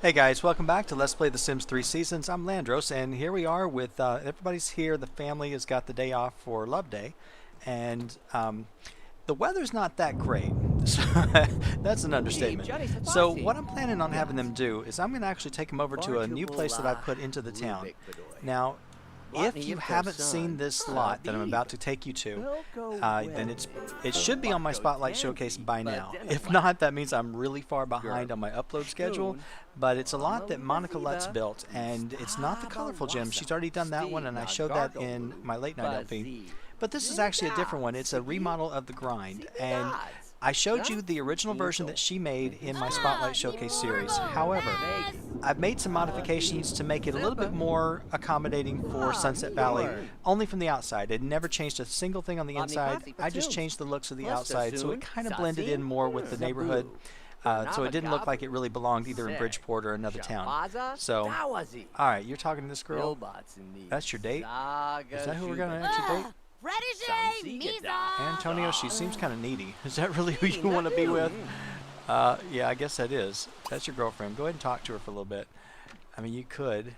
Hey guys, welcome back to Let's Play The Sims 3 Seasons. I'm Llandros, and here we are with everybody's here. The family has got the day off for Love Day, and the weather's not that great. So that's an understatement. So what I'm planning on having them do is I'm going to actually take them over to a new place that I put into the town. Now, if you haven't seen this lot that I'm about to take you to, then it should be on my Spotlight Showcase by now. If not, that means I'm really far behind on my upload schedule. But it's a lot that Monica Lutz built, and it's not the colorful gem. She's already done that one, and I showed that in my late night LP. But this is actually a different one. It's a remodel of the grind, and I showed you the original version that she made in my Spotlight Showcase series. However, I've made some modifications to make it a little bit more accommodating for Sunset Valley, only from the outside. It never changed a single thing on the inside. I just changed the looks of the outside, so it kind of blended in more with the neighborhood. So it didn't look like it really belonged either in Bridgeport or another town. So, alright, you're talking to this girl. That's your date? Is that who we're going to actually date? Antonio, she seems kind of needy. Is that really who you want to be with? Yeah, I guess that is. That's your girlfriend. Go ahead and talk to her for a little bit. I mean, you could.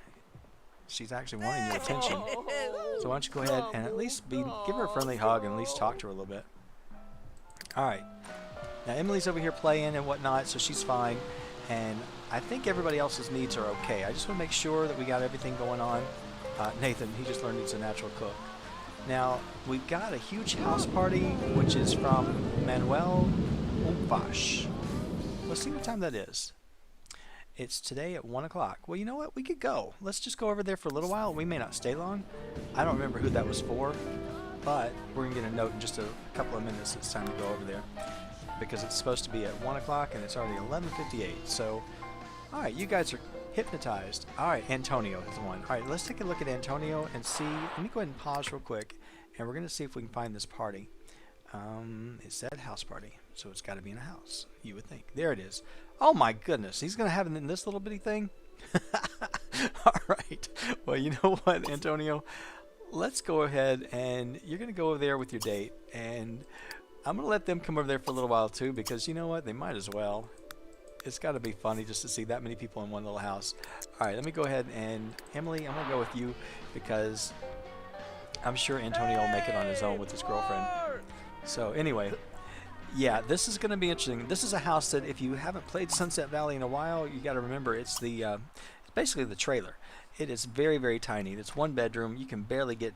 She's actually wanting your attention. So why don't you go ahead and at least give her a friendly hug and at least talk to her a little bit. Alright. Now, Emily's over here playing and whatnot, so she's fine. And I think everybody else's needs are okay. I just want to make sure that we got everything going on. Nathan, he just learned he's a natural cook. Now, we've got a huge house party, which is from Manuel Umfash. Let's see what time that is. It's today at 1 o'clock. Well, you know what? We could go. Let's just go over there for a little while. We may not stay long. I don't remember who that was for, but we're going to get a note in just a couple of minutes. It's time to go over there, because it's supposed to be at 1 o'clock, and it's already 11:58. So, all right, you guys are hypnotized. All right, Antonio is the one. All right, let's take a look at Antonio and see. Let me go ahead and pause real quick, and we're going to see if we can find this party. It said house party, so it's got to be in a house, you would think. There it is. Oh my goodness, he's going to have it in this little bitty thing? All right. Well, you know what, Antonio? Let's go ahead, and you're going to go over there with your date, and I'm going to let them come over there for a little while too, because you know what? They might as well. It's got to be funny just to see that many people in one little house. All right, let me go ahead and Emily, I'm going to go with you because I'm sure Antonio will make it on his own with his girlfriend. So anyway, yeah, this is going to be interesting. This is a house that if you haven't played Sunset Valley in a while, you got to remember it's basically the trailer. It is very, very tiny. It's one bedroom. You can barely get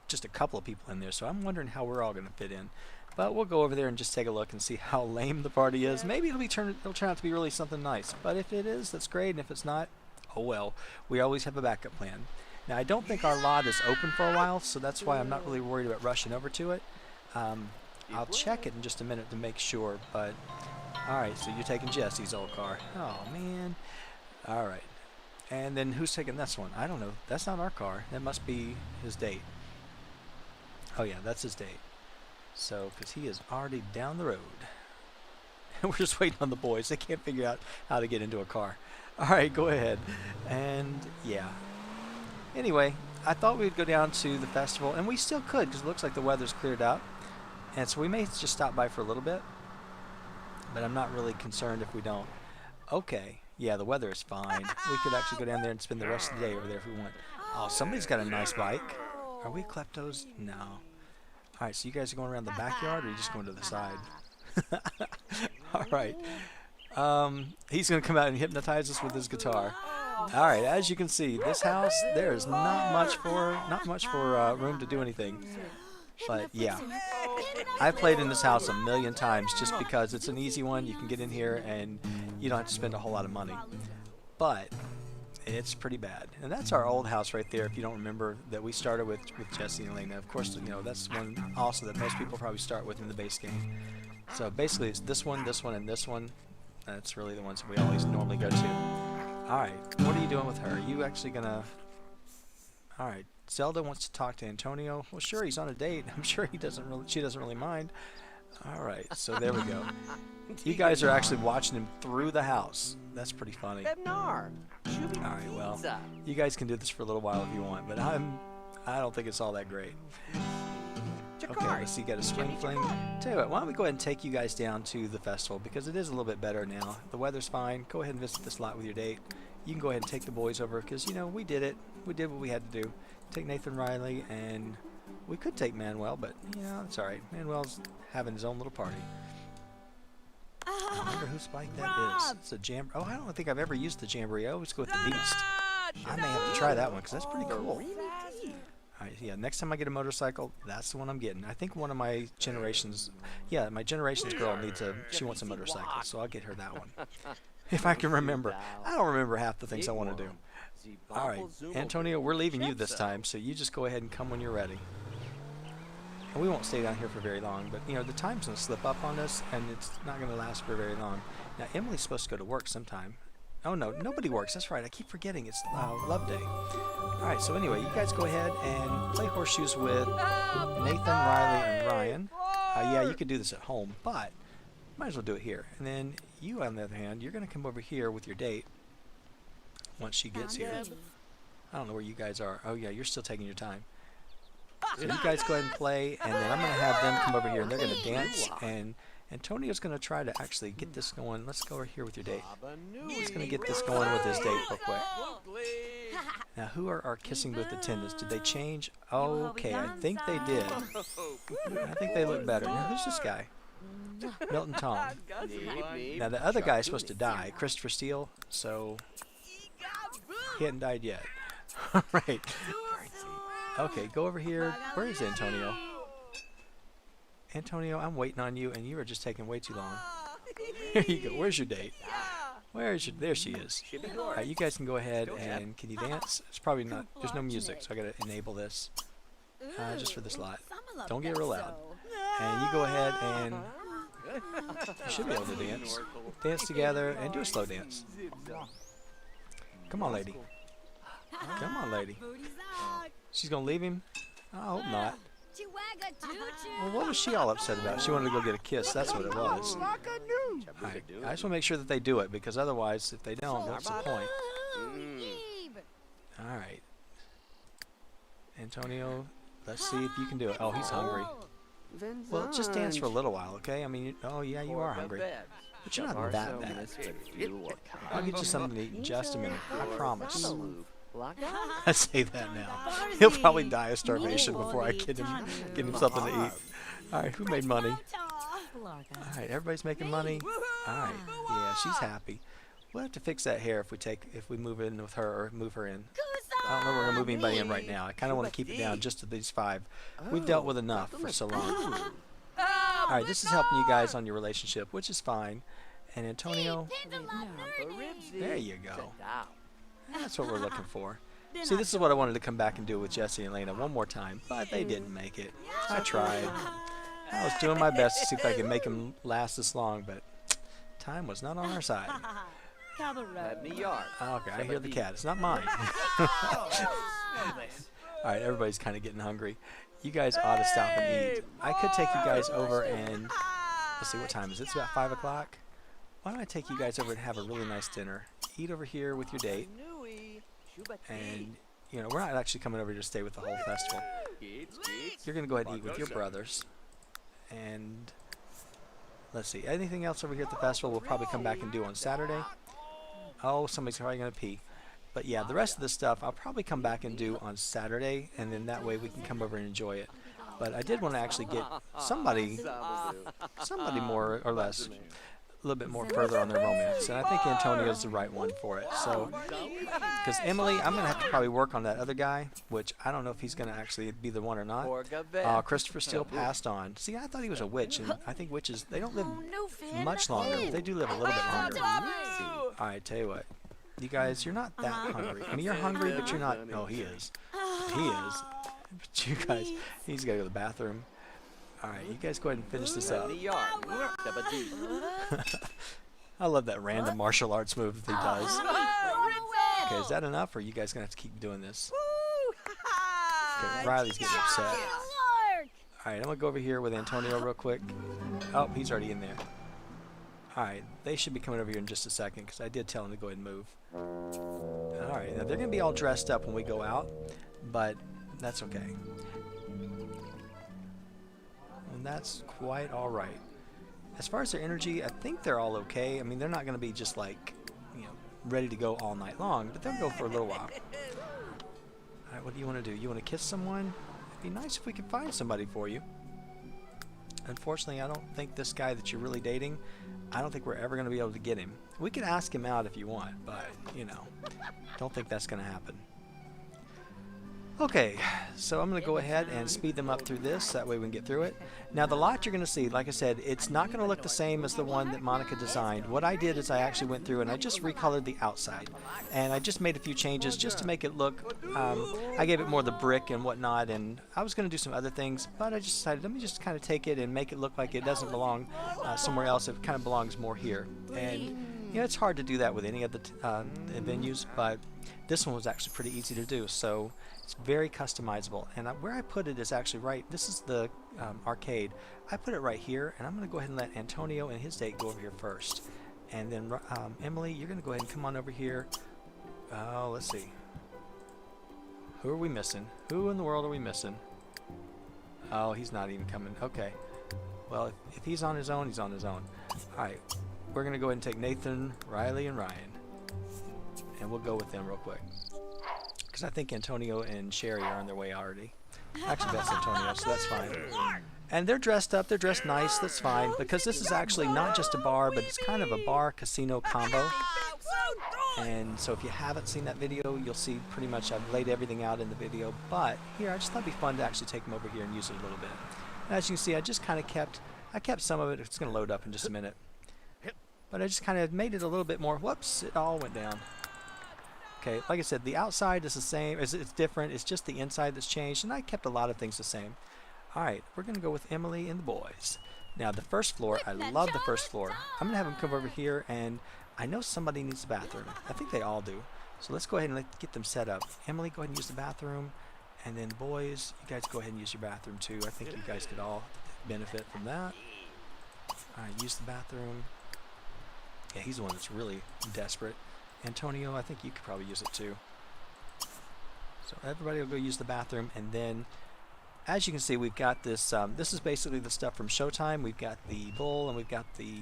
just a couple of people in there. So I'm wondering how we're all going to fit in. But we'll go over there and just take a look and see how lame the party is. Maybe it'll turn out to be really something nice. But if it is, that's great. And if it's not, oh well. We always have a backup plan. Now, I don't think our lot is open for a while, so that's why I'm not really worried about rushing over to it. I'll check it in just a minute to make sure. But, alright, so you're taking Jesse's old car. Oh, man. Alright. And then who's taking this one? I don't know. That's not our car. That must be his date. Oh, yeah, that's his date. So, because he is already down the road. We're just waiting on the boys. They can't figure out how to get into a car. Alright, go ahead. And, yeah. Anyway, I thought we'd go down to the festival, and we still could, because it looks like the weather's cleared up. And so we may just stop by for a little bit. But I'm not really concerned if we don't. Okay. Yeah, the weather is fine. We could actually go down there and spend the rest of the day over there if we want. Oh, somebody's got a nice bike. Are we kleptos? No. Alright, so you guys are going around the backyard, or are you just going to the side? Alright. He's going to come out and hypnotize us with his guitar. Alright, as you can see, this house, there is not much for room to do anything. But, yeah. I've played in this house a million times just because it's an easy one. You can get in here, and you don't have to spend a whole lot of money. But it's pretty bad. And that's our old house right there, if you don't remember, that we started with Jesse and Elena. Of course, you know, that's one also that most people probably start with in the base game. So basically it's this one, and this one. That's really the ones that we always normally go to. Alright, what are you doing with her? Are you actually gonna... Alright, Zelda wants to talk to Antonio. Well, sure, he's on a date. I'm sure she doesn't really mind. Alright, so there we go. You guys are actually watching him through the house. That's pretty funny. Alright, well, you guys can do this for a little while if you want, but I don't think it's all that great. Okay, let's see, got a spring fling. Tell you what, why don't we go ahead and take you guys down to the festival, because it is a little bit better now. The weather's fine. Go ahead and visit this lot with your date. You can go ahead and take the boys over, because, you know, we did it. We did what we had to do. Take Nathan Riley, and we could take Manuel, but, you know, it's alright. Manuel's having his own little party. I wonder whose bike that is. It's a jam. Oh, I don't think I've ever used the Jamboree. I always go with the Beast. I may have to try that one, because that's pretty cool. Alright, yeah, next time I get a motorcycle, that's the one I'm getting. I think one of my generations, yeah, my generation's girl she wants a motorcycle, so I'll get her that one. If I can remember. I don't remember half the things I want to do. Alright, Antonio, we're leaving you this time, so you just go ahead and come when you're ready. And we won't stay down here for very long, but, you know, the time's going to slip up on us, and it's not going to last for very long. Now, Emily's supposed to go to work sometime. Oh, no, nobody works. That's right. I keep forgetting. It's Love Day. Alright, so anyway, you guys go ahead and play horseshoes with Nathan, Riley, and Ryan. Yeah, you could do this at home, but might as well do it here. And then you, on the other hand, you're going to come over here with your date once she gets here. I don't know where you guys are. Oh, yeah, you're still taking your time. So you guys go ahead and play, and then I'm going to have them come over here, and they're going to dance, and Antonio's going to try to actually get this going. Let's go over here with your date. He's going to get this going with his date real quick. Now, who are our kissing booth attendants? Did they change? Okay, I think they did. I think they look better. Now, who's this guy? Milton Tom. Now, the other guy is supposed to die, Christopher Steele, so he hadn't died yet. All right. Okay, go over here. Where is Antonio? Antonio, I'm waiting on you, and you are just taking way too long. Here you go. Where's your date? Where's your... There she is. Alright, you guys can go ahead and... Can you dance? It's probably not... There's no music, so I gotta enable this. Just for this lot. Don't get real loud. And you go ahead and... You should be able to dance. Dance together and do a slow dance. Come on, lady. Come on, lady. She's gonna leave him? I hope not. Well, what was she all upset about? She wanted to go get a kiss. That's what it was. Right. I just want to make sure that they do it, because otherwise, if they don't, what's the point? Alright. Antonio, let's see if you can do it. Oh, he's hungry. Well, just dance for a little while, okay? I mean, oh yeah, you are hungry. But you're not that bad. I'll get you something to eat in just a minute. I promise. I say that now. He'll probably die of starvation before I get him something to eat. Alright, who made money? Alright, everybody's making money. Alright, yeah, she's happy. We'll have to fix that hair if we move in with her or move her in. I don't know where we're moving anybody in right now. I kind of want to keep it down just to these 5. We've dealt with enough for so long. Alright, this is helping you guys on your relationship, which is fine. And Antonio, there you go. That's what we're looking for. See, this is what I wanted to come back and do with Jesse and Lena one more time, but they didn't make it. I tried. I was doing my best to see if I could make them last this long, but time was not on our side. Okay, I hear the cat. It's not mine. Alright, everybody's kind of getting hungry. You guys ought to stop and eat. I could take you guys over and... Let's see, what time is it? It's about 5 o'clock. Why don't I take you guys over and have a really nice dinner? Eat over here with your date. And, you know, we're not actually coming over to stay with the whole festival. You're going to go ahead and eat with your brothers. And, let's see, anything else over here at the festival we'll probably come back and do on Saturday. Oh, somebody's probably going to pee. But yeah, the rest of the stuff I'll probably come back and do on Saturday, and then that way we can come over and enjoy it. But I did want to actually get somebody more or less, a little bit more further on their romance, and I think Antonio's the right one for it. So, because Emily, I'm going to have to probably work on that other guy, which I don't know if he's going to actually be the one or not. Christopher Steele passed on. See, I thought he was a witch, and I think witches, they don't live much longer, but they do live a little bit longer. Alright, tell you what. You guys, you're not that hungry. I mean, you're hungry, but you're not... No, he is. He is. But you guys, he's got to go to the bathroom. Alright, you guys go ahead and finish this up. I love that random martial arts move that he does. Okay, is that enough, or are you guys going to have to keep doing this? Okay, Riley's getting upset. Alright, I'm going to go over here with Antonio real quick. Oh, he's already in there. Alright, they should be coming over here in just a second, because I did tell them to go ahead and move. Alright, now they're going to be all dressed up when we go out, but that's okay. and that's quite all right. As far as their energy, I think they're all okay. I mean, they're not going to be just like, you know, ready to go all night long, but they'll go for a little while. All right, what do you want to do? You want to kiss someone? It'd be nice if we could find somebody for you. Unfortunately, I don't think this guy that you're really dating, I don't think we're ever going to be able to get him. We could ask him out if you want, but, you know, don't think that's going to happen. Okay, so I'm going to go ahead and speed them up through this, that way we can get through it. Now the lot you're going to see, like I said, it's not going to look the same as the one that Monica designed. What I did is I actually went through and I just recolored the outside. And I just made a few changes just to make it look, I gave it more the brick and whatnot, and I was going to do some other things, but I just decided, let me just kind of take it and make it look like it doesn't belong somewhere else. It kind of belongs more here. And, you know, it's hard to do that with any of the venues, but this one was actually pretty easy to do, so it's very customizable. And where I put it is actually right, this is the arcade. I put it right here, and I'm going to go ahead and let Antonio and his date go over here first. And then Emily, you're going to go ahead and come on over here. Let's see. Who are we missing? Who in the world are we missing? Oh, he's not even coming. Okay. Well, if he's on his own, he's on his own. Alright, we're going to go ahead and take Nathan, Riley, and Ryan. And we'll go with them real quick. Because I think Antonio and Sherry are on their way already. Actually, that's Antonio, so that's fine. And they're dressed up, they're dressed nice, that's fine. Because this is actually not just a bar, but it's kind of a bar-casino combo. And so if you haven't seen that video, you'll see pretty much I've laid everything out in the video. But here, I just thought it'd be fun to actually take them over here and use it a little bit. And as you can see, I just kind of kept some of it. It's going to load up in just a minute. But I just kind of made it a little bit more. Whoops, it all went down. Okay, like I said, the outside is the same. It's different. It's just the inside that's changed, and I kept a lot of things the same. All right, we're going to go with Emily and the boys. Now, the first floor, I love the first floor. I'm going to have them come over here, and I know somebody needs a bathroom. I think they all do. So let's go ahead and get them set up. Emily, go ahead and use the bathroom, and then the boys, you guys go ahead and use your bathroom too. I think you guys could all benefit from that. All right, use the bathroom. Yeah, he's the one that's really desperate. Antonio, I think you could probably use it too. So everybody will go use the bathroom, and then as you can see, we've got this. This is basically the stuff from Showtime. We've got the bull, and we've got the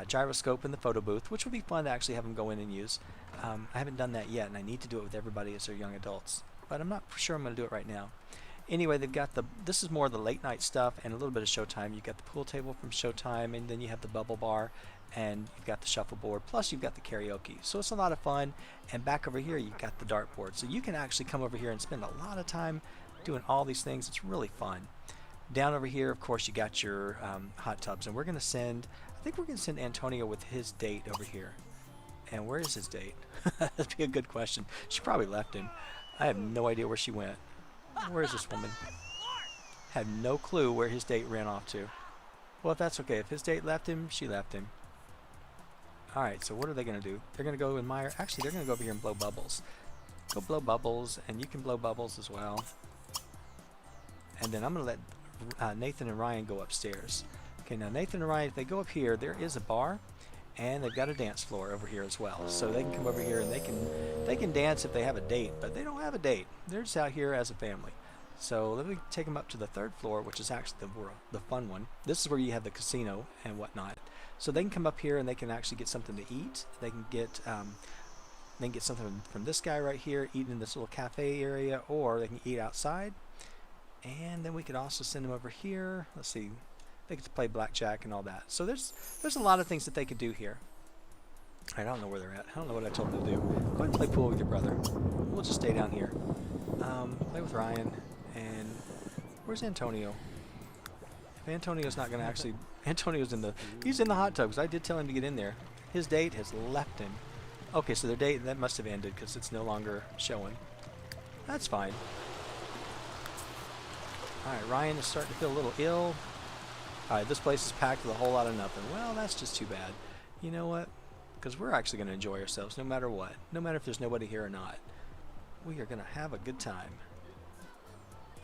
gyroscope in the photo booth, which would be fun to actually have them go in and use. I haven't done that yet, and I need to do it with everybody as they're young adults, but I'm not sure I'm going to do it right now. Anyway, they've got this is more of the late night stuff and a little bit of Showtime. You've got the pool table from Showtime, and then you have the bubble bar, and you've got the shuffleboard, plus you've got the karaoke. So it's a lot of fun. And back over here, you've got the dartboard. So you can actually come over here and spend a lot of time doing all these things. It's really fun. Down over here, of course, you got your hot tubs, and we're going to send, I think we're going to send Antonio with his date over here. And where is his date? That'd be a good question. She probably left him. I have no idea where she went. Where is this woman? Have no clue where his date ran off to. Well, if that's okay. If his date left him, she left him. Alright, so what are they going to do? They're going to go admire. Actually, they're going to go over here and blow bubbles. Go blow bubbles, and you can blow bubbles as well. And then I'm going to let Nathan and Ryan go upstairs. Okay, now Nathan and Ryan, if they go up here, there is a bar, and they've got a dance floor over here as well. So they can come over here and they can dance if they have a date, but they don't have a date. They're just out here as a family. So let me take them up to the third floor, which is actually the fun one. This is where you have the casino and whatnot. So they can come up here and they can actually get something to eat. They can get something from this guy right here, eat in this little cafe area, or they can eat outside. And then we could also send them over here. Let's see. They get to play blackjack and all that. So there's a lot of things that they could do here. I don't know where they're at. I don't know what I told them to do. Go ahead and play pool with your brother. We'll just stay down here. Play with Ryan. And where's Antonio? If Antonio's not going to actually... Antonio's he's in the hot tub, because I did tell him to get in there. His date has left him. Okay, so their date, that must have ended because it's no longer showing. That's fine. Alright, Ryan is starting to feel a little ill. Alright, this place is packed with a whole lot of nothing. Well, that's just too bad. You know what? Because we're actually going to enjoy ourselves no matter what. No matter if there's nobody here or not. We are going to have a good time.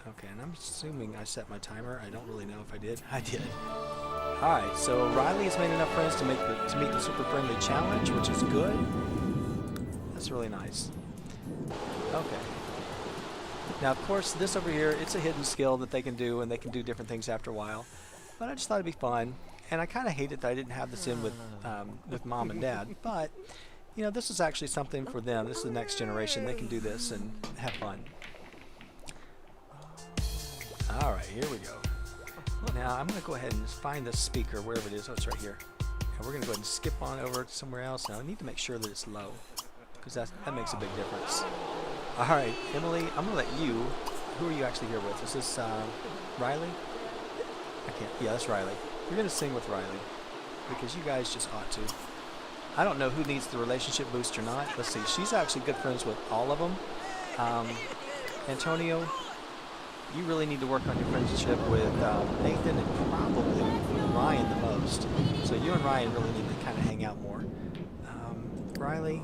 Okay, and I'm assuming I set my timer. I don't really know if I did. I did. Alright, so Riley has made enough friends to meet the Super Friendly Challenge, which is good. That's really nice. Okay. Now, of course, this over here, it's a hidden skill that they can do, and they can do different things after a while. But I just thought it'd be fun, and I kind of hate it that I didn't have this in with Mom and Dad. But you know, this is actually something for them. This is the next generation. They can do this and have fun. All right, here we go. Now I'm going to go ahead and find this speaker wherever it is. Oh, it's right here. And we're going to go ahead and skip on over to somewhere else. Now I need to make sure that it's low, because that makes a big difference. All right, Emily, I'm going to let you. Who are you actually here with? Is this Riley? I can't. Yeah, that's Riley. You're going to sing with Riley because you guys just ought to. I don't know who needs the relationship boost or not. Let's see. She's actually good friends with all of them. Antonio, you really need to work on your friendship with Nathan and probably with Ryan the most. So you and Ryan really need to kind of hang out more. Riley,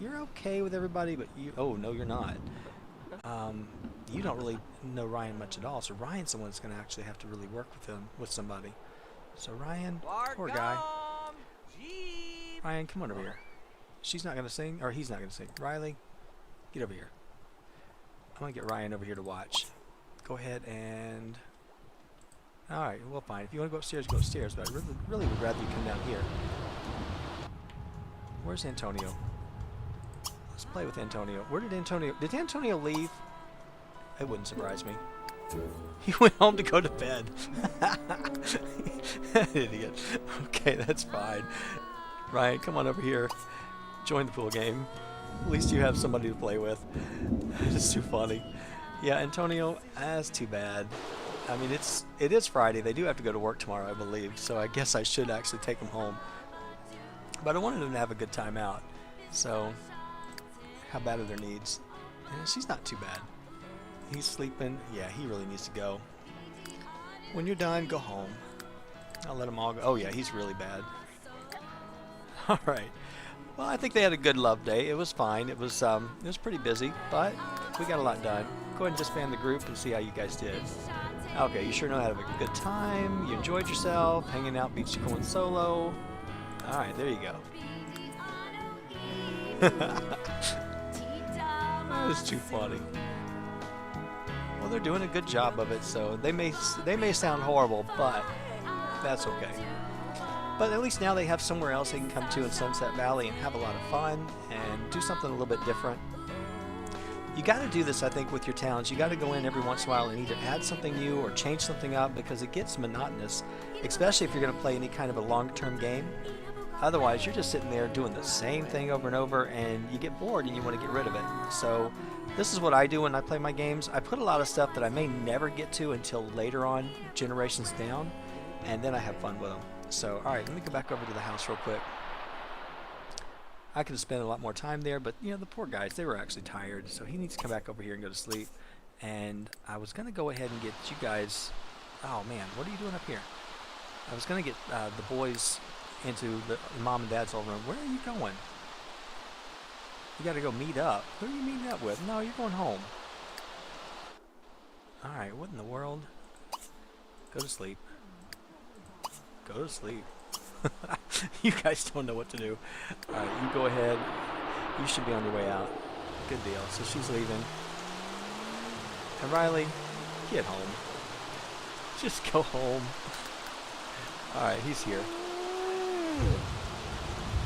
you're okay with everybody, but oh no, you're not. You don't really know Ryan much at all, so Ryan's the one that's going to actually have to really work with somebody. So Ryan, poor guy. Ryan, come on over here. She's not going to sing, or he's not going to sing. Riley, get over here. I'm going to get Ryan over here to watch. Go ahead and... Alright, well fine. If you want to go upstairs, go upstairs, but I really would rather you come down here. Where's Antonio? Let's play with Antonio. Where did Antonio leave? It wouldn't surprise me. He went home to go to bed. Idiot. Okay, that's fine. Ryan, come on over here. Join the pool game. At least you have somebody to play with. It's too funny. Yeah, Antonio, that's too bad. I mean, it is Friday. They do have to go to work tomorrow, I believe. So I guess I should actually take them home. But I wanted them to have a good time out. So, how bad are their needs? Yeah, she's not too bad. He's sleeping. Yeah, he really needs to go. When you're done, go home. I'll let them all go. Oh yeah, he's really bad. All right. Well, I think they had a good love day. It was fine. It was pretty busy, but we got a lot done. Go ahead and disband the group and see how you guys did. Okay, you sure know how to have a good time. You enjoyed yourself, hanging out, beats you going solo. All right, there you go. That is too funny. Well, they're doing a good job of it, so they may sound horrible, but that's okay. But at least now they have somewhere else they can come to in Sunset Valley and have a lot of fun and do something a little bit different. You got to do this, I think, with your towns. You got to go in every once in a while and either add something new or change something up, because it gets monotonous, especially if you're going to play any kind of a long-term game. Otherwise, you're just sitting there doing the same thing over and over, and you get bored and you want to get rid of it. So this is what I do when I play my games. I put a lot of stuff that I may never get to until later on, generations down, and then I have fun with them. So, alright, let me go back over to the house real quick. I could have spent a lot more time there, but, you know, the poor guys, they were actually tired, so he needs to come back over here and go to sleep. And I was going to go ahead and get you guys... Oh, man, what are you doing up here? I was going to get the boys into the mom and dad's old room. Where are you going? You got to go meet up. Who are you meeting up with? No, you're going home. Alright, what in the world? Go to sleep. Go to sleep. You guys don't know what to do. Alright, you go ahead. You should be on your way out. Good deal. So she's leaving. And Riley, get home. Just go home. Alright, he's here.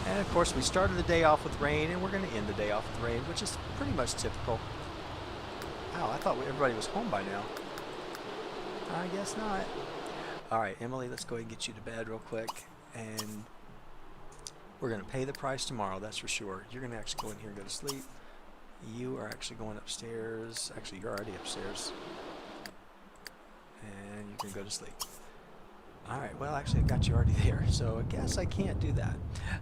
And of course we started the day off with rain, and we're going to end the day off with rain, which is pretty much typical. Wow, I thought everybody was home by now. I guess not. Alright, Emily, let's go ahead and get you to bed real quick. And we're going to pay the price tomorrow, that's for sure. You're going to actually go in here and go to sleep. You are actually going upstairs. Actually, you're already upstairs. And you can go to sleep. Alright, well, actually, I got you already there, so I guess I can't do that.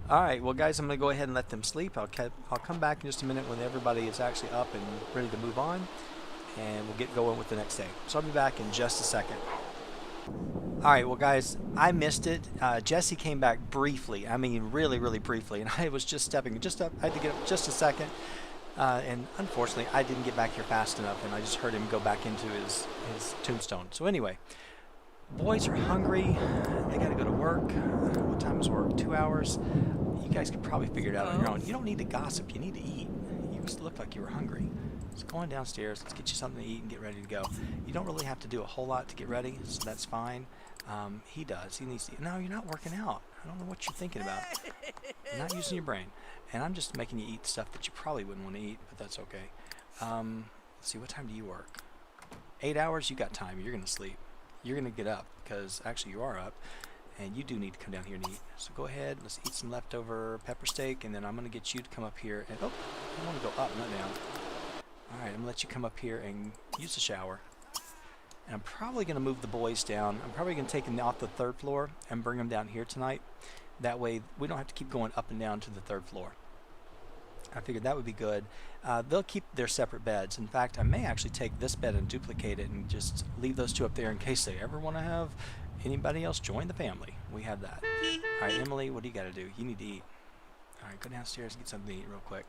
Alright, well, guys, I'm going to go ahead and let them sleep. I'll come back in just a minute when everybody is actually up and ready to move on, and we'll get going with the next day. So I'll be back in just a second. Alright, well, guys, I missed it. Jesse came back briefly. I mean, really, really briefly, and I was just stepping just up. I had to get up just a second, and unfortunately, I didn't get back here fast enough, and I just heard him go back into his tombstone. So anyway... Boys are hungry. They got to go to work. What time is work? 2 hours. You guys could probably figure it out on your own. You don't need to gossip. You need to eat. You just look like you were hungry. So go on downstairs. Let's get you something to eat and get ready to go. You don't really have to do a whole lot to get ready, so that's fine. He does. He needs to. No, you're not working out. I don't know what you're thinking about. You're not using your brain. And I'm just making you eat stuff that you probably wouldn't want to eat, but that's okay. Let's see, what time do you work? 8 hours? You got time. You're going to sleep. You're going to get up, because actually you are up, and you do need to come down here and eat. So go ahead. Let's eat some leftover pepper steak, and then I'm going to get you to come up here. And oh, I want to go up, not down. All right, I'm going to let you come up here and use the shower. And I'm probably going to move the boys down. I'm probably going to take them off the 3rd floor and bring them down here tonight. That way we don't have to keep going up and down to the 3rd floor. I figured that would be good. They'll keep their separate beds. In fact, I may actually take this bed and duplicate it and just leave those 2 up there in case they ever want to have anybody else join the family. We have that. All right, Emily, what do you got to do? You need to eat. All right, go downstairs and get something to eat real quick.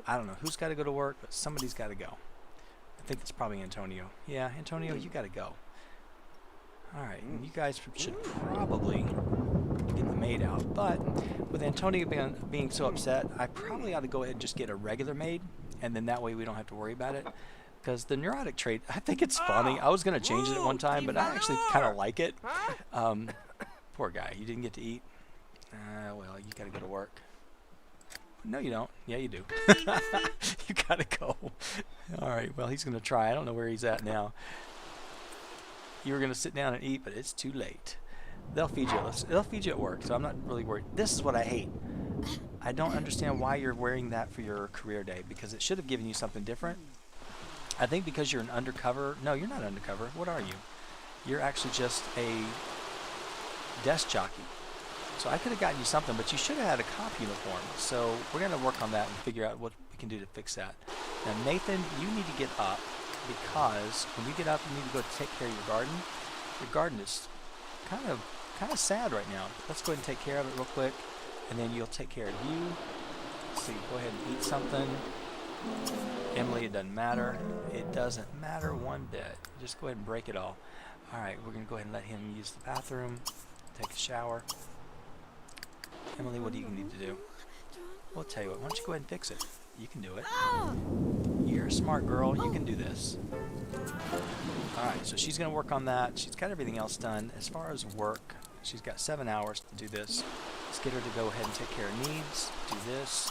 I don't know who's got to go to work, but somebody's got to go. I think that's probably Antonio. Yeah, Antonio, you got to go. All right, and you guys should probably get the maid out. But with Antonio being so upset, I probably ought to go ahead and just get a regular maid, and then that way we don't have to worry about it. Because the neurotic trait, I think it's funny. I was going to change it at one time, but I actually kind of like it. Poor guy, you didn't get to eat. Well, you got to go to work. No, you don't. Yeah, you do. You got to go. All right, well, he's going to try. I don't know where he's at now. You were going to sit down and eat, but it's too late. They'll feed you. They'll feed you at work, so I'm not really worried. This is what I hate. I don't understand why you're wearing that for your career day, because it should have given you something different. I think because you're an undercover. No, you're not undercover. What are you? You're actually just a desk jockey. So I could have gotten you something, but you should have had a cop uniform. So we're going to work on that and figure out what we can do to fix that. Now, Nathan, you need to get up, because when you get up, you need to go take care of your garden. Your garden is kind of sad right now. Let's go ahead and take care of it real quick, and then you'll take care of you. Let's see, go ahead and eat something. Emily, it doesn't matter. It doesn't matter one bit. Just go ahead and break it all. All right, we're going to go ahead and let him use the bathroom, take a shower. Emily, what do you need to do? Well, I'll tell you what, why don't you go ahead and fix it? You can do it. You're a smart girl. You can do this. Alright, so she's going to work on that. She's got everything else done. As far as work, she's got 7 hours to do this. Let's get her to go ahead and take care of needs. Do this.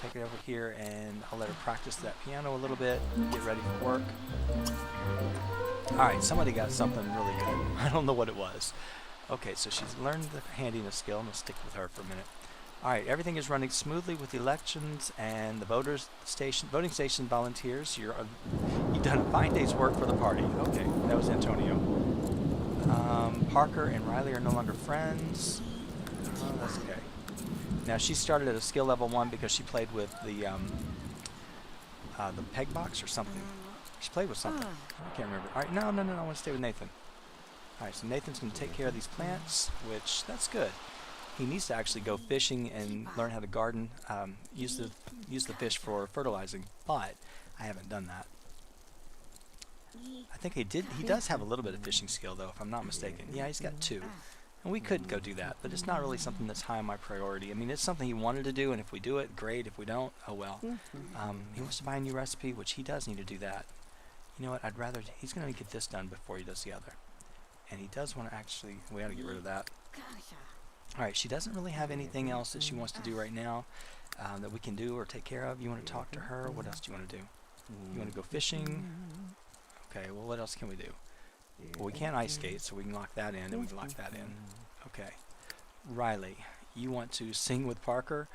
Take it over here, and I'll let her practice that piano a little bit. Get ready for work. Alright, somebody got something really good. I don't know what it was. Okay, so she's learned the handiness skill. I'm going to stick with her for a minute. Alright, everything is running smoothly with the elections and the voting station volunteers. You've done a fine day's work for the party. Okay, that was Antonio. Parker and Riley are no longer friends. Oh, that's okay. Now, she started at a skill level 1 because she played with the peg box or something. She played with something. I can't remember. Alright, no, I want to stay with Nathan. Alright, so Nathan's going to take care of these plants, which, that's good. He needs to actually go fishing and learn how to garden, use the fish for fertilizing, but I haven't done that. I think he does have a little bit of fishing skill, though, if I'm not mistaken. Yeah, he's got 2. And we could go do that, but it's not really something that's high on my priority. I mean, it's something he wanted to do, and if we do it, great. If we don't, oh well. He wants to buy a new recipe, which he does need to do that. You know what, he's going to get this done before he does the other. And he does want to actually, we ought to get rid of that. Alright, she doesn't really have anything else that she wants to do right now that we can do or take care of. You want to talk to her? What else do you want to do? You want to go fishing? Okay, well, what else can we do? Well, we can't ice skate, so we can lock that in, and we can lock that in. Okay. Riley, you want to sing with Parker?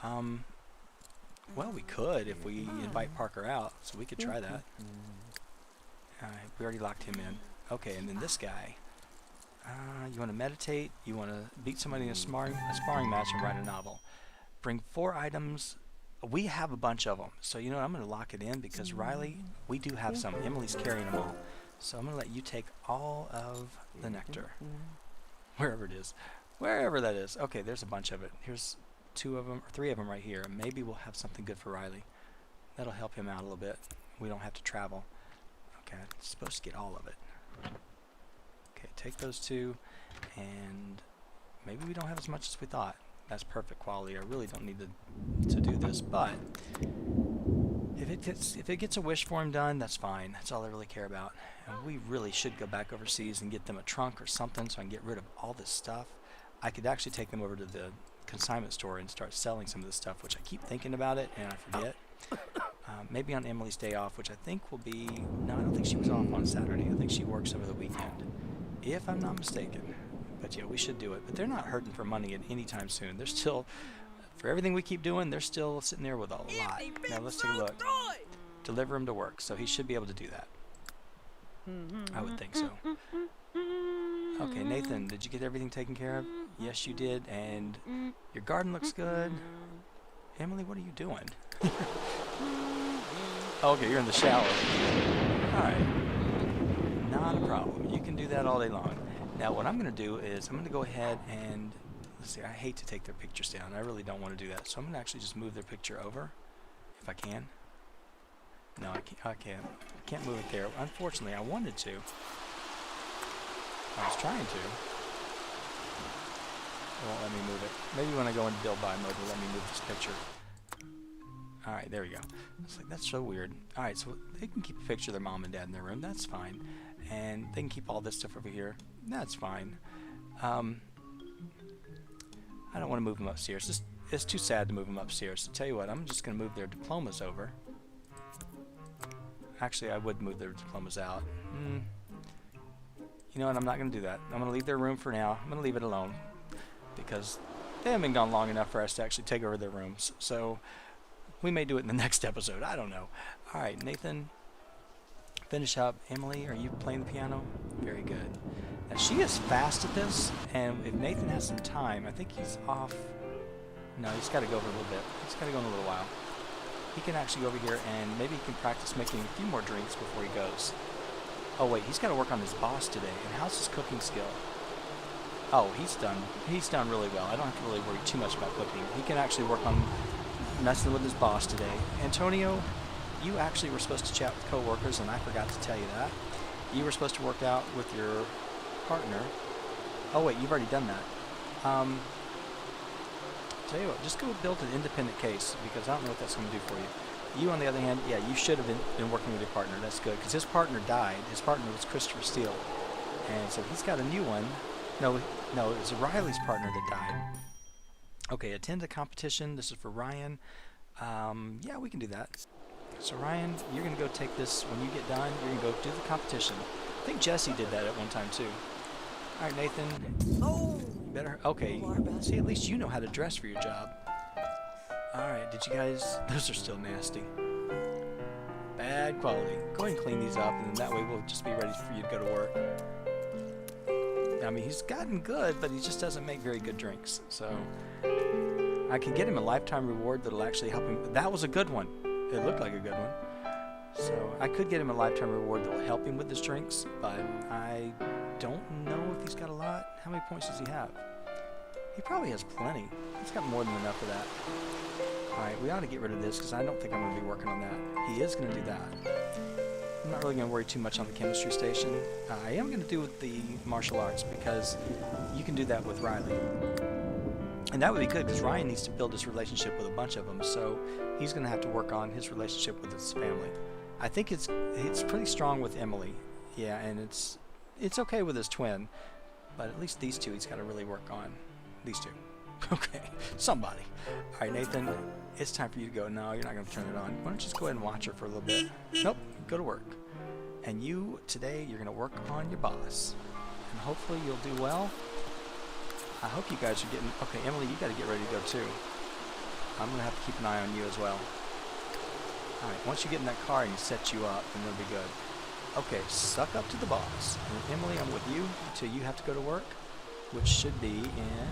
Well, we could if we invite Parker out, so we could try that. Alright, we already locked him in. Okay, and then this guy. You want to meditate, you want to beat somebody in a sparring match and write a novel. Bring 4 items. We have a bunch of them. So, you know what, I'm going to lock it in because Riley, we do have some. Emily's carrying them all. So I'm going to let you take all of the nectar. Wherever it is. Wherever that is. Okay, there's a bunch of it. Here's 2 of them, or 3 of them right here. Maybe we'll have something good for Riley. That'll help him out a little bit. We don't have to travel. Okay, I'm supposed to get all of it. Okay, take those 2, and maybe we don't have as much as we thought. That's perfect quality. I really don't need to do this, but If it gets a wish for him done, that's fine. That's all I really care about. And we really should go back overseas and get them a trunk or something so I can get rid of all this stuff. I could actually take them over to the consignment store and start selling some of this stuff, which I keep thinking about it and I forget. Maybe on Emily's day off, which I think will be... No, I don't think she was off on Saturday. I think she works over the weekend, if I'm not mistaken. But yeah, we should do it. But they're not hurting for money at any time soon. They're still... For everything we keep doing, they're still sitting there with a lot. Now let's take a look. Deliver him to work, so he should be able to do that. I would think so. Okay, Nathan, did you get everything taken care of? Yes, you did, and your garden looks good. Emily, what are you doing? Okay, you're in the shower. Alright. Not a problem. You can do that all day long. Now, what I'm going to do is I'm going to go ahead and... Let's see, I hate to take their pictures down. I really don't want to do that. So I'm going to actually just move their picture over, if I can. No, I can't move it there. Unfortunately, I wanted to. I was trying to. It won't let me move it. Maybe when I go into build by mode, it'll let me move this picture. Alright, there we go. It's like, that's so weird. Alright, so they can keep a picture of their mom and dad in their room. That's fine. And they can keep all this stuff over here. That's fine. I don't want to move them upstairs. It's too sad to move them upstairs. So tell you what, I'm just going to move their diplomas over. Actually, I would move their diplomas out. You know what, I'm not going to do that. I'm going to leave their room for now. I'm going to leave it alone. Because they haven't been gone long enough for us to actually take over their rooms. So we may do it in the next episode. I don't know. Alright, Nathan, finish up. Emily, are you playing the piano? Very good. Now, she is fast at this, and if Nathan has some time, I think he's off. No, he's got to go for a little bit. He's got to go in a little while. He can actually go over here, and maybe he can practice making a few more drinks before he goes. Oh, wait, he's got to work on his boss today. And how's his cooking skill? Oh, he's done really well. I don't have to really worry too much about cooking. He can actually work on messing with his boss today. Antonio, you actually were supposed to chat with coworkers, and I forgot to tell you that. You were supposed to work out with your partner. Oh wait, you've already done that. Tell you what, just go build an independent case, because I don't know what that's going to do for you. You, on the other hand, yeah, you should have been working with your partner. That's good, because his partner died. His partner was Christopher Steele, and so he's got a new one. No, it was Riley's partner that died. Okay, attend a competition. This is for Ryan. Yeah, we can do that. So Ryan, you're going to go take this when you get done. You're going to go do the competition. I think Jesse did that at one time too. All right, Nathan. Oh, better. Okay. See, at least you know how to dress for your job. All right. Did you guys? Those are still nasty. Bad quality. Go ahead and clean these up, and then that way we'll just be ready for you to go to work. I mean, he's gotten good, but he just doesn't make very good drinks. So I can get him a lifetime reward that'll actually help him. That was a good one. It looked like a good one. So I could get him a lifetime reward that will help him with his drinks, but I don't know if he's got a lot. How many points does he have? He probably has plenty. He's got more than enough of that. Alright, we ought to get rid of this because I don't think I'm going to be working on that. He is going to do that. I'm not really going to worry too much on the chemistry station. I am going to do with the martial arts because you can do that with Riley. And that would be good because Ryan needs to build his relationship with a bunch of them, so he's going to have to work on his relationship with his family. I think it's pretty strong with Emily, yeah, and it's okay with his twin, but at least these two he's got to really work on. These two. Okay, somebody. All right, Nathan, it's time for you to go. No, you're not going to turn it on. Why don't you just go ahead and watch her for a little bit? Nope, go to work. And you, today, you're going to work on your boss, and hopefully you'll do well. I hope you guys are getting... Okay, Emily, you got to get ready to go too. I'm going to have to keep an eye on you as well. Alright, once you get in that car and he sets you up, then it'll be good. Okay, suck up to the boss. And Emily, I'm with you until you have to go to work, which should be in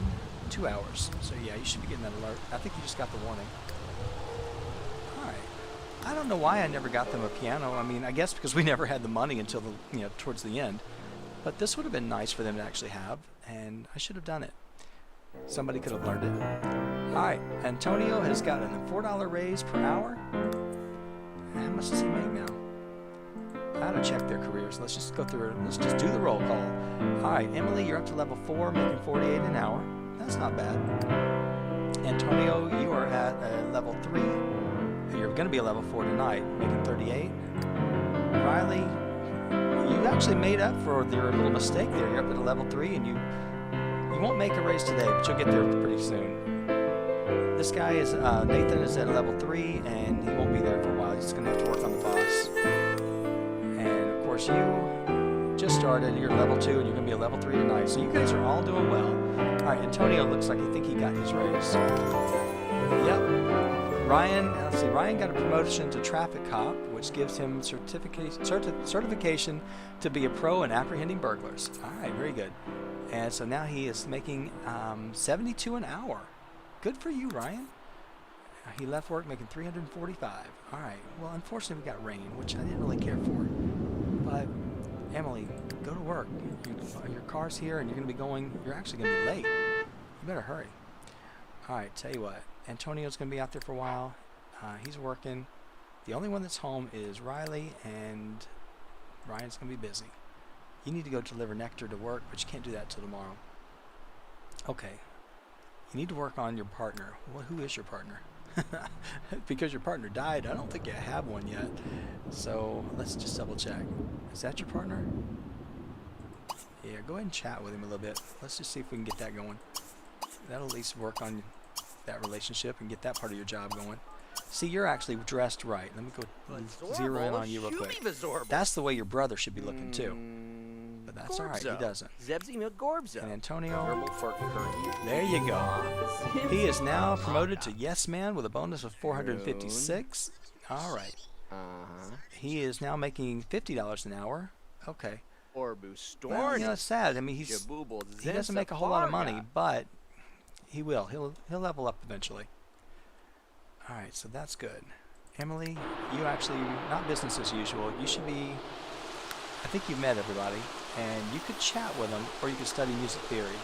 2 hours. So yeah, you should be getting that alert. I think you just got the warning. Alright. I don't know why I never got them a piano. I mean, I guess because we never had the money until the, towards the end. But this would have been nice for them to actually have, and I should have done it. Somebody could have learned it. Alright, Antonio has gotten a $4 raise per hour. How much does he make now? I ought to check their careers. Let's just go through it. Let's just do the roll call. Alright, Emily, you're up to level 4, making 48 an hour. That's not bad. Antonio, you are at level 3. You're going to be a level 4 tonight, making 38. Riley, you actually made up for your little mistake there. You're up at a level 3, and you won't make a raise today, but you'll get there pretty soon. This guy is Nathan is at a level 3, and he won't be there for a while. He's going to have to work on the boss. And of course, you just started. You're level 2, and you're going to be a level 3 tonight. So you guys are all doing well. All right, Antonio looks like I think he got his raise. Yep. Ryan got a promotion to traffic cop, which gives him certification to be a pro in apprehending burglars. All right, very good. And so now he is making 72 an hour. Good for you, Ryan. He left work making 345. All right. Well, unfortunately, we got rain, which I didn't really care for. But Emily, go to work. Your car's here, and you're actually going to be late. You better hurry. All right, tell you what. Antonio's going to be out there for a while. He's working. The only one that's home is Riley, and Ryan's going to be busy. You need to go deliver nectar to work, but you can't do that till tomorrow. Okay. You need to work on your partner. Well, who is your partner? Because your partner died, I don't think you have one yet. So let's just double check. Is that your partner? Yeah, go ahead and chat with him a little bit. Let's just see if we can get that going. That'll at least work on that relationship and get that part of your job going. See, you're actually dressed right. Let me go zero in on you real quick. That's the way your brother should be looking too. But that's all right. He doesn't. And Antonio, there you go. He is now promoted to Yes Man with a bonus of 456. All right. He is now making $50 an hour. Okay. Well, you know, it's sad. I mean, he doesn't make a whole lot of money, but he will. He'll level up eventually. All right, so that's good. Emily, you actually, not business as usual. You should be, I think you've met everybody, and you could chat with them, or you could study music theory.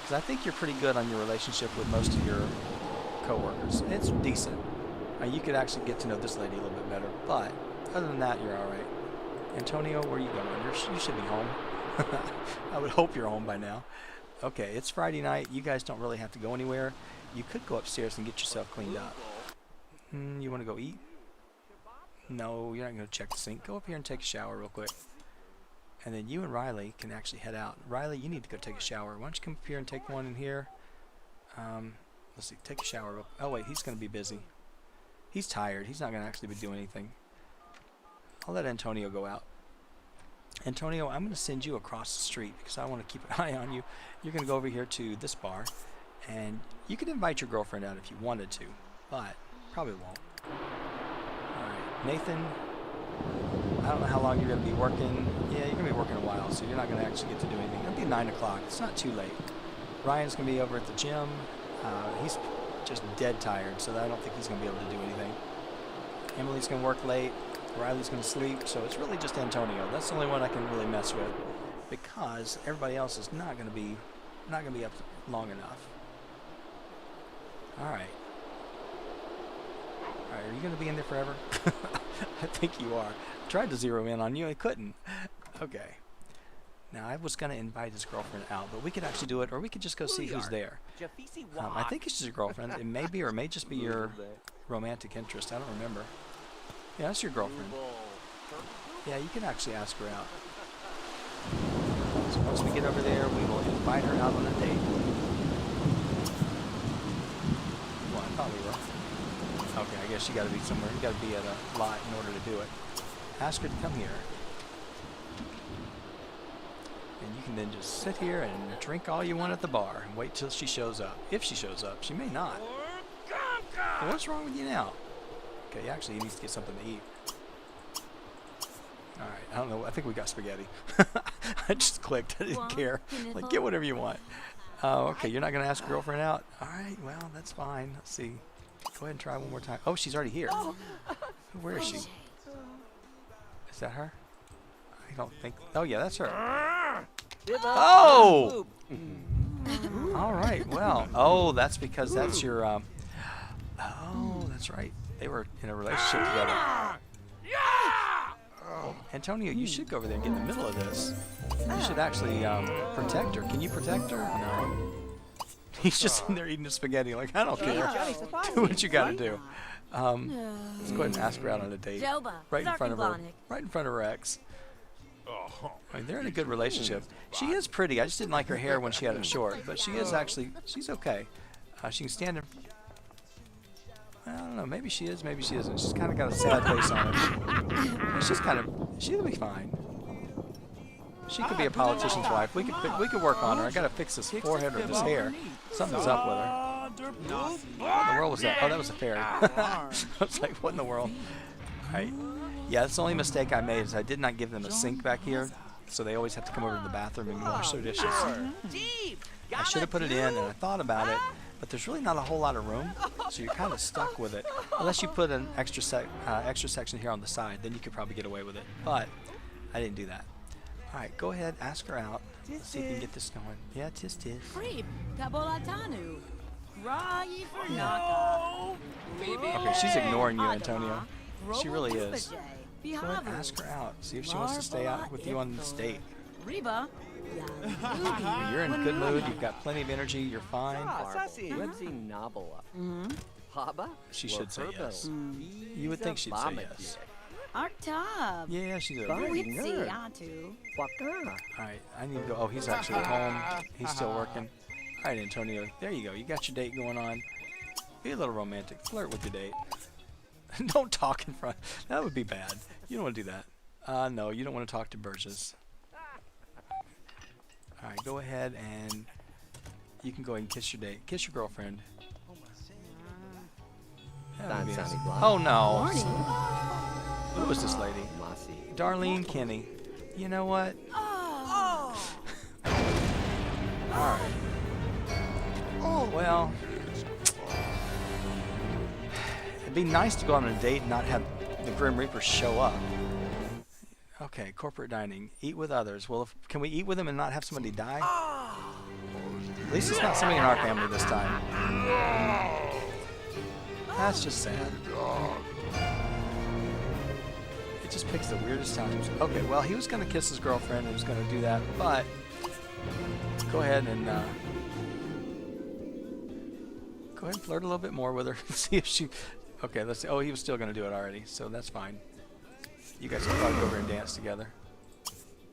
Because I think you're pretty good on your relationship with most of your coworkers. It's decent. You could actually get to know this lady a little bit better, but other than that, you're all right. Antonio, where are you going? You should be home. I would hope you're home by now. Okay, it's Friday night. You guys don't really have to go anywhere. You could go upstairs and get yourself cleaned up. You want to go eat? No, you're not going to check the sink. Go up here and take a shower real quick. And then you and Riley can actually head out. Riley, you need to go take a shower. Why don't you come up here and take one in here? Let's see, take a shower. Oh, wait, he's going to be busy. He's tired. He's not going to actually be doing anything. I'll let Antonio go out. Antonio, I'm going to send you across the street because I want to keep an eye on you. You're going to go over here to this bar, and you could invite your girlfriend out if you wanted to, but probably won't. All right, Nathan, I don't know how long you're going to be working. Yeah, you're going to be working a while, so you're not going to actually get to do anything. It'll be 9 o'clock. It's not too late. Ryan's going to be over at the gym. He's just dead tired, so I don't think he's going to be able to do anything. Emily's going to work late. Riley's going to sleep, so it's really just Antonio. That's the only one I can really mess with because everybody else is not going to be up long enough. All right. All right, are you going to be in there forever? I think you are. I tried to zero in on you, I couldn't. Okay. Now, I was going to invite his girlfriend out, but we could actually do it, or we could just go see who's there. I think it's your girlfriend. It may be, or it may just be your romantic interest. I don't remember. Yeah, that's your girlfriend. Yeah, you can actually ask her out. So once we get over there, we will invite her out on a date. Well, I thought we were. Okay, I guess you got to be somewhere. You got to be at a lot in order to do it. Ask her to come here. And you can then just sit here and drink all you want at the bar and wait till she shows up. If she shows up, she may not. Well, what's wrong with you now? Okay, actually, he needs to get something to eat. All right, I don't know. I think we got spaghetti. I just clicked. I didn't care. Like, get whatever you want. Okay, you're not going to ask your girlfriend out? All right, well, that's fine. Let's see. Go ahead and try one more time. Oh, she's already here. Where is she? Is that her? I don't think. Oh, yeah, that's her. Oh! All right, well. Oh, that's because that's your... Oh, that's right. They were in a relationship together. Oh, Antonio, you should go over there and get in the middle of this. You should actually protect her. Can you protect her? No. He's just sitting there eating his spaghetti like, I don't care. Do what you got to do. Let's go ahead and ask her out on a date. Right in front of her. Right in front of Rex. I mean, they're in a good relationship. She is pretty. I just didn't like her hair when she had it short, but she is actually, she's okay. She can stand in. I don't know. Maybe she is. Maybe she isn't. She's kind of got a sad face on her. She'll be fine. She could be a politician's wife. We could work on her. I gotta fix this forehead or this hair. Something's up with her. What in the world was that? Oh, that was a fairy. I was like, what in the world? All right. Yeah, that's the only mistake I made is I did not give them a sink back here, so they always have to come over to the bathroom and wash their dishes. I should have put it in, and I thought about it, but there's really not a whole lot of room, so you're kind of stuck with it. Unless you put an extra section here on the side, then you could probably get away with it. But I didn't do that. All right, go ahead, ask her out. Let's see if you can get this going. Yeah, tis. Okay, she's ignoring you, Antonio. She really is. Go ahead, ask her out. See if she wants to stay out with you on this date. You're in a good mood. You've got plenty of energy. You're fine. She should say yes. You would think she'd say yes. Yeah, she's a very good. Alright, I need to go. Oh, he's actually at home. He's still working. Alright, Antonio. There you go. You got your date going on. Be a little romantic. Flirt with your date. Don't talk in front. That would be bad. You don't want to do that. No, you don't want to talk to Burgess. Alright, go ahead and you can go ahead and kiss your date. Kiss your girlfriend. Oh no. Who was this lady? Darlene Kinney. You know what? Alright. Well, it'd be nice to go on a date and not have the Grim Reaper show up. Okay, corporate dining. Eat with others. Well, can we eat with them and not have somebody die? At least it's not somebody in our family this time. That's just sad. It just picks the weirdest times. Okay, well, he was going to kiss his girlfriend and he was going to do that, but go ahead and flirt a little bit more with her. See if she... Okay, let's see. Oh, he was still going to do it already, so that's fine. You guys can probably go over and dance together.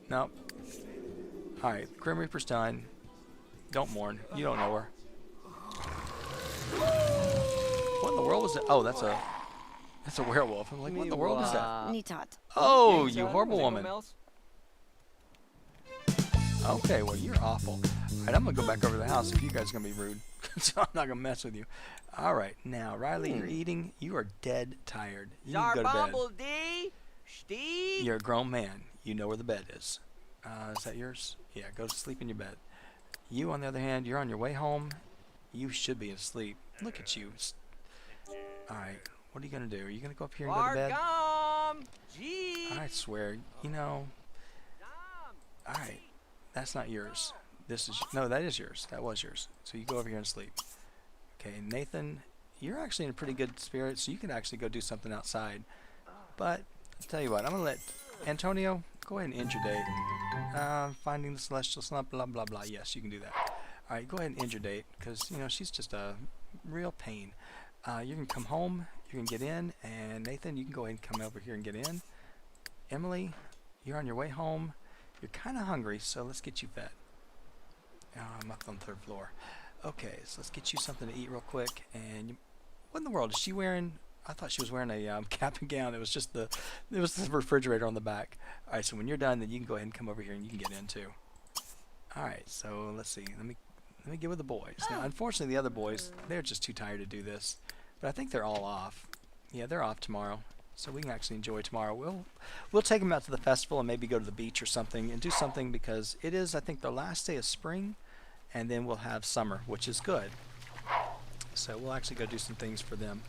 Nope. Alright, Grim Reaper's done. Don't mourn. You don't know her. What in the world was that? Oh, that's a werewolf. I'm like, what in the world is that? Oh, you horrible woman. Okay, well, you're awful. Alright, I'm going to go back over to the house if you guys are going to be rude. So I'm not going to mess with you. Alright, now, Riley, you're eating. You are dead tired. You need to go to bed. You're a grown man. You know where the bed is. Is that yours? Yeah, go to sleep in your bed. You, on the other hand, you're on your way home. You should be asleep. Look at you. Alright, what are you going to do? Are you going to go up here and go to bed? I swear, you know. Alright, that's not yours. This is, no, that is yours. That was yours. So you go over here and sleep. Okay, Nathan, you're actually in a pretty good spirit, so you can actually go do something outside. But, I'll tell you what, I'm going to let Antonio, go ahead and end your day. Finding the celestial slump, blah, blah, blah. Yes, you can do that. Alright, go ahead and end your date, because, you know, she's just a real pain. You can come home, you can get in, and Nathan, you can go ahead and come over here and get in. Emily, you're on your way home. You're kind of hungry, so let's get you fed. I'm up on the 3rd floor. Okay, so let's get you something to eat real quick. And what in the world is she wearing? I thought she was wearing a cap and gown. It was just the refrigerator on the back. All right, so when you're done, then you can go ahead and come over here and you can get in too. All right, so let's see. Let me get with the boys. Now, unfortunately, the other boys, they're just too tired to do this. But I think they're all off. Yeah, they're off tomorrow. So we can actually enjoy tomorrow. We'll take them out to the festival and maybe go to the beach or something and do something because it is, I think, the last day of spring, and then we'll have summer, which is good. So we'll actually go do some things for them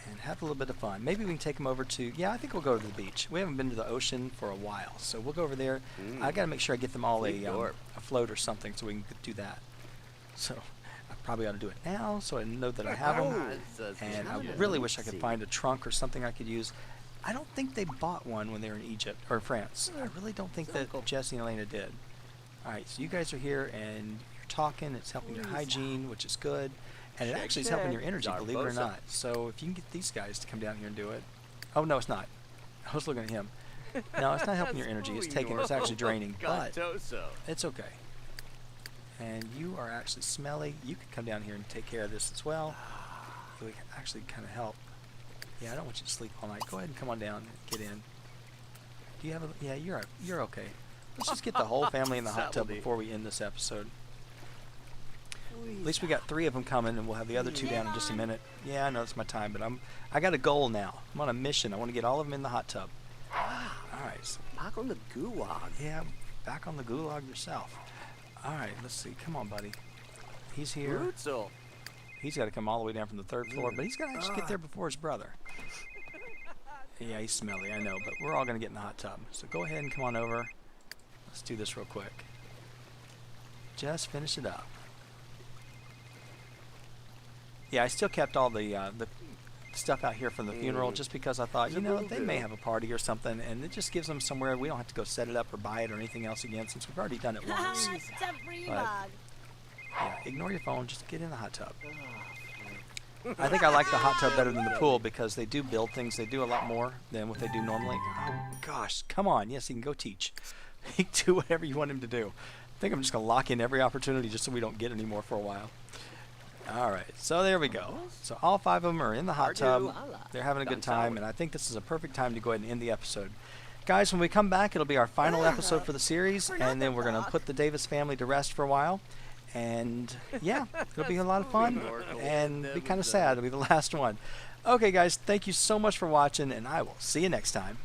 and have a little bit of fun. Maybe we can take them over to, yeah, I think we'll go to the beach. We haven't been to the ocean for a while, so we'll go over there. I got to make sure I get them all a float or something so we can do that. So I probably ought to do it now so I know that I have them. And I really wish I could find a trunk or something I could use. I don't think they bought one when they were in Egypt or France. I really don't think that Jesse and Elena did. Alright, so you guys are here and you're talking, it's helping your hygiene, which is good, and it actually is helping your energy, believe it or not. So if you can get these guys to come down here and do it. Oh, no, it's not. I was looking at him. No, it's not helping your energy. It's taking, it's actually draining, but it's okay. And you are actually smelly. You can come down here and take care of this as well. It would actually kind of help. Yeah, I don't want you to sleep all night. Go ahead and come on down and get in. Do you have a... Yeah, you're okay. Let's just get the whole family in the hot tub before we end this episode. At least we got 3 of them coming, and we'll have the other 2 down in just a minute. Yeah, I know it's my time, but I got a goal now. I'm on a mission. I want to get all of them in the hot tub. All right. So back on the gulag. Yeah, back on the gulag yourself. All right, let's see. Come on, buddy. He's here. Brutal. He's got to come all the way down from the 3rd floor, but he's got to actually get there before his brother. Yeah, he's smelly, I know, but we're all going to get in the hot tub. So go ahead and come on over. Let's do this real quick. Just finish it up. Yeah, I still kept all the stuff out here from the funeral just because I thought, you know, they may have a party or something, and it just gives them somewhere we don't have to go set it up or buy it or anything else again since we've already done it once. But, yeah, ignore your phone. Just get in the hot tub. I think I like the hot tub better than the pool because they do build things. They do a lot more than what they do normally. Oh, gosh. Come on. Yes, he can go teach. He can do whatever you want him to do. I think I'm just going to lock in every opportunity just so we don't get any more for a while. All right. So there we go. So all 5 of them are in the hot tub. They're having a good time, and I think this is a perfect time to go ahead and end the episode. Guys, when we come back, it'll be our final episode for the series, and then we're going to put the Davis family to rest for a while. And yeah, it'll be a lot of fun and be kind of sad. It'll be the last one. Okay, guys, thank you so much for watching, and I will see you next time.